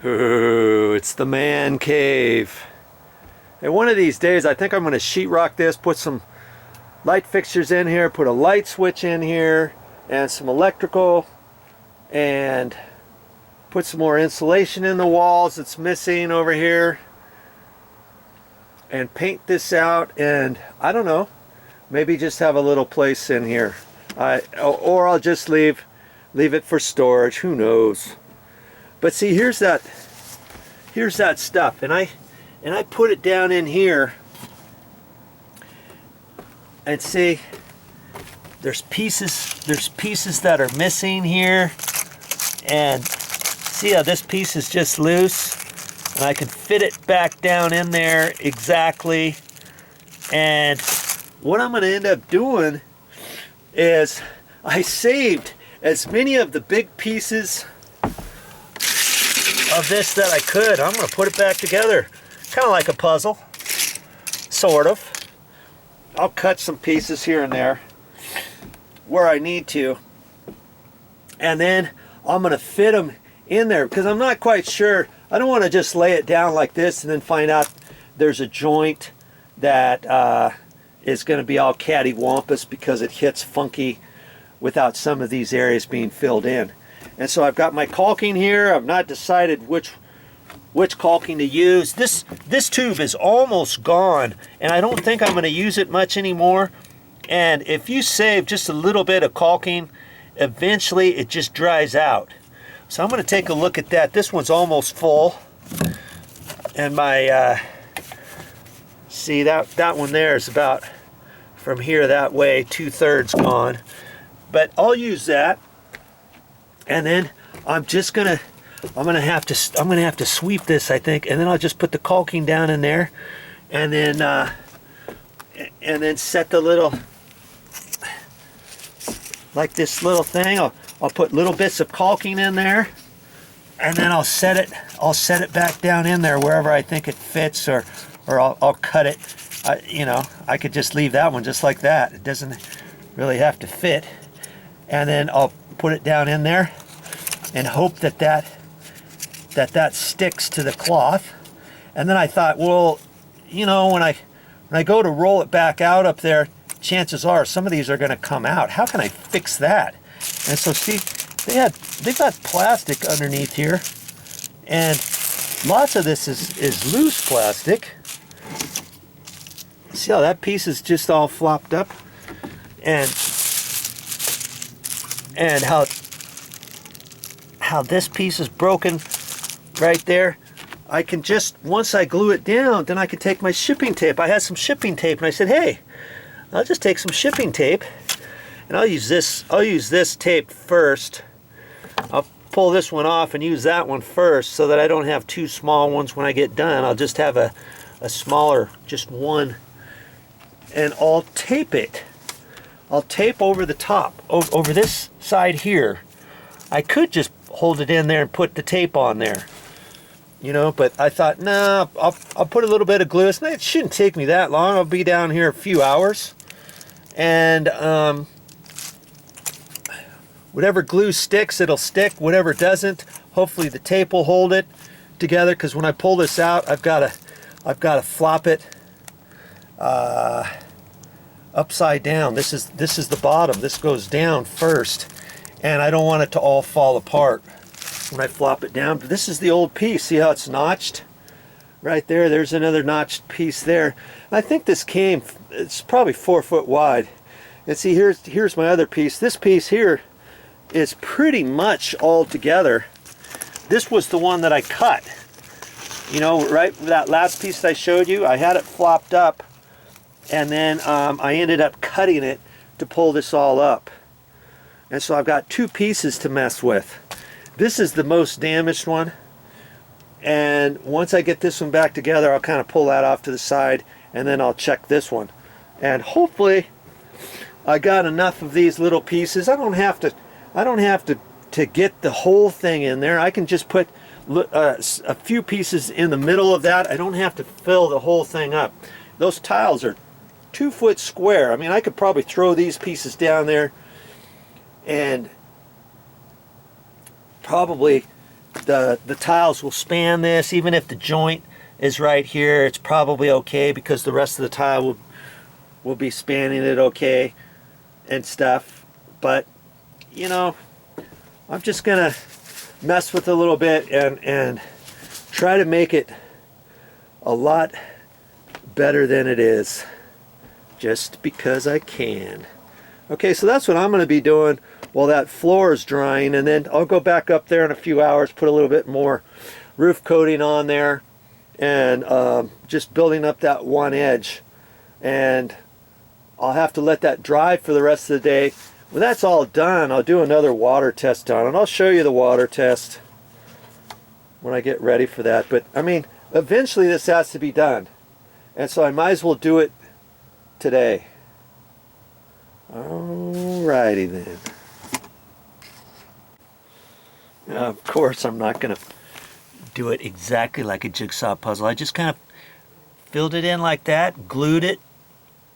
Ooh, it's the man cave. And one of these days I think I'm going to sheetrock this, put some light fixtures in here, put a light switch in here and some electrical, and put some more insulation in the walls that's missing over here, and paint this out, and I don't know, maybe just have a little place in here. Or I'll just leave it for storage, who knows. But see, here's that stuff, and I put it down in here, and see, there's pieces that are missing here, and see how this piece is just loose, and I can fit it back down in there exactly. And what I'm going to end up doing is I saved as many of the big pieces of this that I could. I'm going to put it back together, kind of like a puzzle, sort of. I'll cut some pieces here and there where I need to, and then I'm going to fit them in there, because I'm not quite sure. I don't want to just lay it down like this and then find out there's a joint that is going to be all cattywampus because it hits funky without some of these areas being filled in. And so I've got my caulking here. I've not decided which caulking to use. This tube is almost gone, and I don't think I'm going to use it much anymore. And if you save just a little bit of caulking, eventually it just dries out. So I'm going to take a look at that. This one's almost full, and my see, that one there is about from here that way 2/3 gone. But I'll use that, and then I'm gonna have to sweep this, I think, and then I'll just put the caulking down in there, and then set the little, like this little thing. I'll put little bits of caulking in there, and then I'll set it back down in there wherever I think it fits, or I'll cut it. You know, I could just leave that one just like that. It doesn't really have to fit. And then I'll put it down in there and hope that sticks to the cloth. And then I thought, well, you know, when I go to roll it back out up there, chances are some of these are going to come out. How can I fix that? And so see, they've got plastic underneath here, and lots of this is loose plastic. See how that piece is just all flopped up, and how this piece is broken right there. I can just, once I glue it down, then I can take my shipping tape. I had some shipping tape, and I said, hey, I'll just take some shipping tape, and I'll use this tape first. I'll pull this one off and use that one first, so that I don't have two small ones when I get done. I'll just have a smaller, just one, and I'll tape it. I'll tape over the top, over this side here. I could just hold it in there and put the tape on there, you know, but I thought, nah, I'll put a little bit of glue. It shouldn't take me that long. I'll be down here a few hours, and whatever glue sticks, it'll stick. Whatever doesn't, hopefully the tape will hold it together, because when I pull this out, I've got to flop it upside down. This is the bottom. This goes down first, and I don't want it to all fall apart when I flop it down. But this is the old piece. See how it's notched right there? There's another notched piece there. I think this came, it's probably 4 foot wide. And see, here's my other piece. This piece here is pretty much all together. This was the one that I cut, you know, right, that last piece I showed you. I had it flopped up, and then I ended up cutting it to pull this all up. And so I've got two pieces to mess with. This is the most damaged one, and once I get this one back together, I'll kind of pull that off to the side, and then I'll check this one. And hopefully I got enough of these little pieces. I don't have to get the whole thing in there. I can just put a few pieces in the middle of that. I don't have to fill the whole thing up. Those tiles are 2 foot square. I mean, I could probably throw these pieces down there and probably the tiles will span this. Even if the joint is right here, it's probably okay because the rest of the tile will be spanning it okay and stuff. But you know, I'm just gonna mess with it a little bit and try to make it a lot better than it is, just because I can. Okay, so that's what I'm going to be doing while that floor is drying, and then I'll go back up there in a few hours, put a little bit more roof coating on there, and just building up that one edge. And I'll have to let that dry for the rest of the day. When that's all done, I'll do another water test on it. I'll show you the water test when I get ready for that. But I mean, eventually this has to be done, and so I might as well do it today. Alrighty then. Now, of course, I'm not going to do it exactly like a jigsaw puzzle. I just kind of filled it in like that, glued it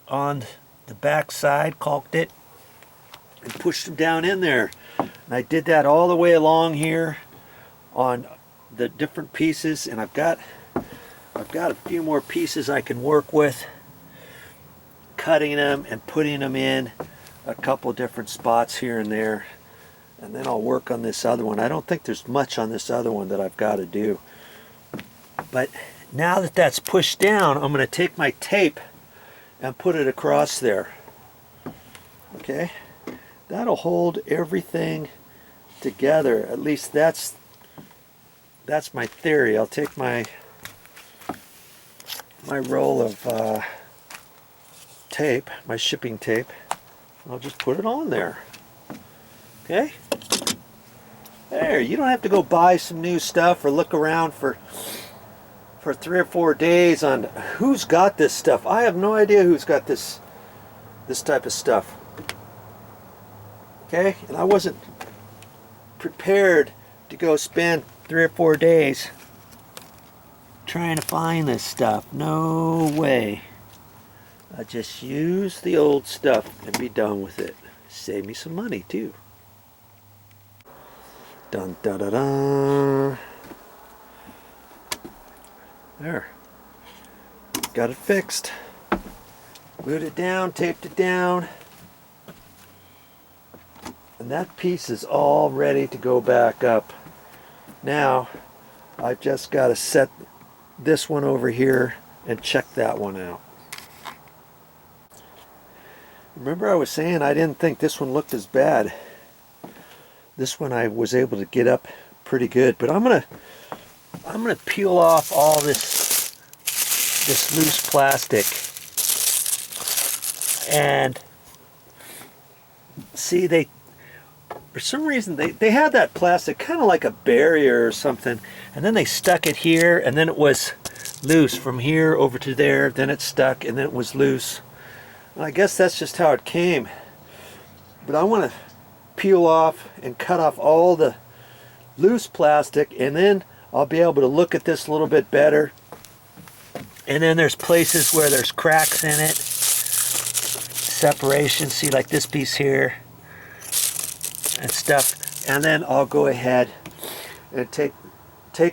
on the back side, caulked it, and pushed them down in there. And I did that all the way along here on the different pieces, and I've got a few more pieces I can work with, cutting them and putting them in a couple different spots here and there, and then I'll work on this other one. I don't think there's much on this other one that I've got to do, but now that that's pushed down, I'm going to take my tape and put it across there. Okay, that'll hold everything together. At least that's my theory. I'll take my roll of tape, my shipping tape, and I'll just put it on there. Okay? There, you don't have to go buy some new stuff or look around for 3 or 4 days on who's got this stuff. I have no idea who's got this type of stuff. Okay? And I wasn't prepared to go spend 3 or 4 days trying to find this stuff. No way. I just use the old stuff and be done with it. Save me some money too. Dun da da da. There. Got it fixed. Glued it down, taped it down. And that piece is all ready to go back up. Now, I've just got to set this one over here and check that one out. Remember I was saying I didn't think this one looked as bad. This one I was able to get up pretty good, but I'm gonna peel off all this loose plastic and see, they for some reason they had that plastic kind of like a barrier or something, and then they stuck it here, and then it was loose from here over to there, then it stuck, and then it was loose. And I guess that's just how it came. But I want to peel off and cut off all the loose plastic, and then I'll be able to look at this a little bit better. And then there's places where there's cracks in it, separation, see, like this piece here and stuff. And then I'll go ahead and take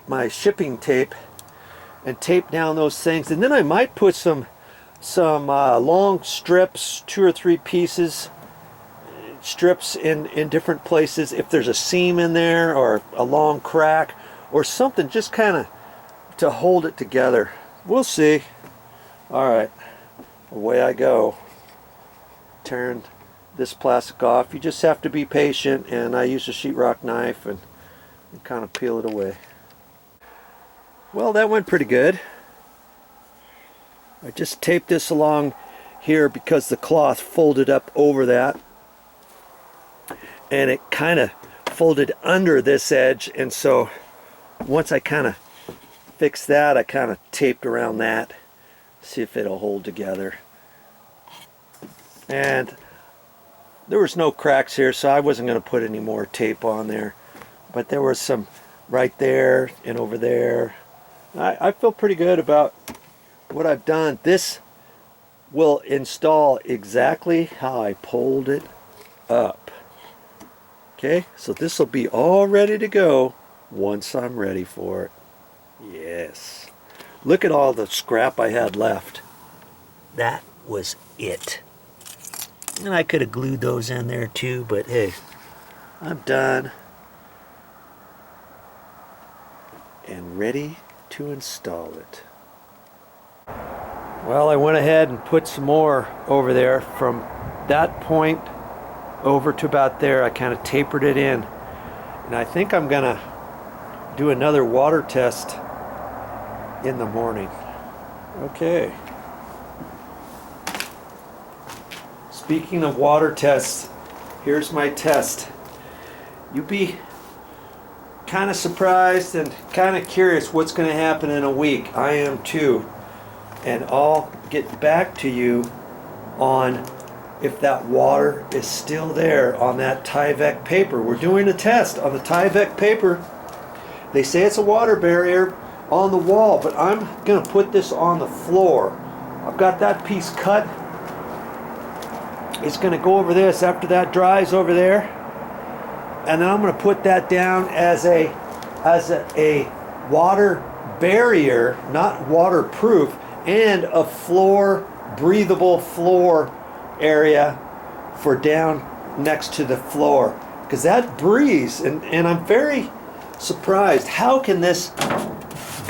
my shipping tape and tape down those things, and then I might put some long strips, 2 or 3 pieces, strips in different places if there's a seam in there or a long crack or something, just kind of to hold it together. We'll see. Alright, away I go. Tearing this plastic off. You just have to be patient, and I use a sheetrock knife and kind of peel it away. Well, that went pretty good. I just taped this along here because the cloth folded up over that, and it kind of folded under this edge, and so once I kind of fixed that, I kind of taped around that, see if it'll hold together. And there was no cracks here, so I wasn't going to put any more tape on there, but there was some right there and over there. I feel pretty good about what I've done. This will install exactly how I pulled it up. Okay, so this will be all ready to go once I'm ready for it. Yes. Look at all the scrap I had left. That was it. And I could have glued those in there too, but hey, I'm done and ready to install it. Well, I went ahead and put some more over there. From that point over to about there, I kind of tapered it in. And I think I'm gonna do another water test in the morning. Okay. Speaking of water tests, here's my test. You'd be kind of surprised and kind of curious what's going to happen in a week. I am too. And I'll get back to you on if that water is still there on that Tyvek paper. We're doing a test on the Tyvek paper. They say it's a water barrier on the wall, but I'm going to put this on the floor. I've got that piece cut. It's going to go over this after that dries over there, and then I'm going to put that down as a water barrier, not waterproof, and a floor, breathable floor area for down next to the floor, because that breathes, and I'm very surprised. How can this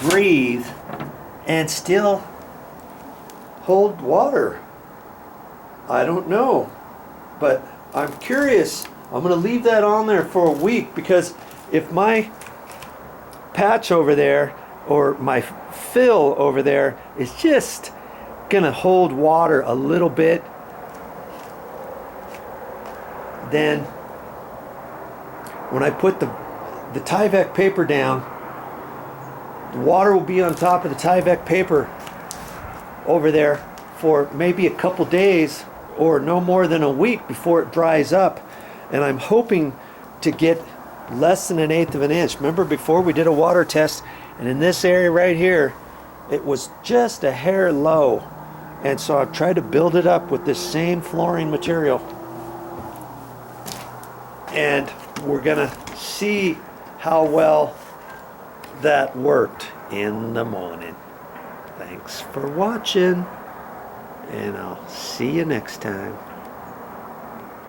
breathe and still hold water? I don't know, but I'm curious. I'm going to leave that on there for a week, because if my patch over there or my fill over there is just going to hold water a little bit, then when I put the Tyvek paper down, the water will be on top of the Tyvek paper over there for maybe a couple days or no more than a week before it dries up. And I'm hoping to get less than 1/8 of an inch. Remember before we did a water test, and in this area right here it was just a hair low, and so I've tried to build it up with this same flooring material, and we're gonna see how well that worked in the morning. Thanks for watching, and I'll see you next time.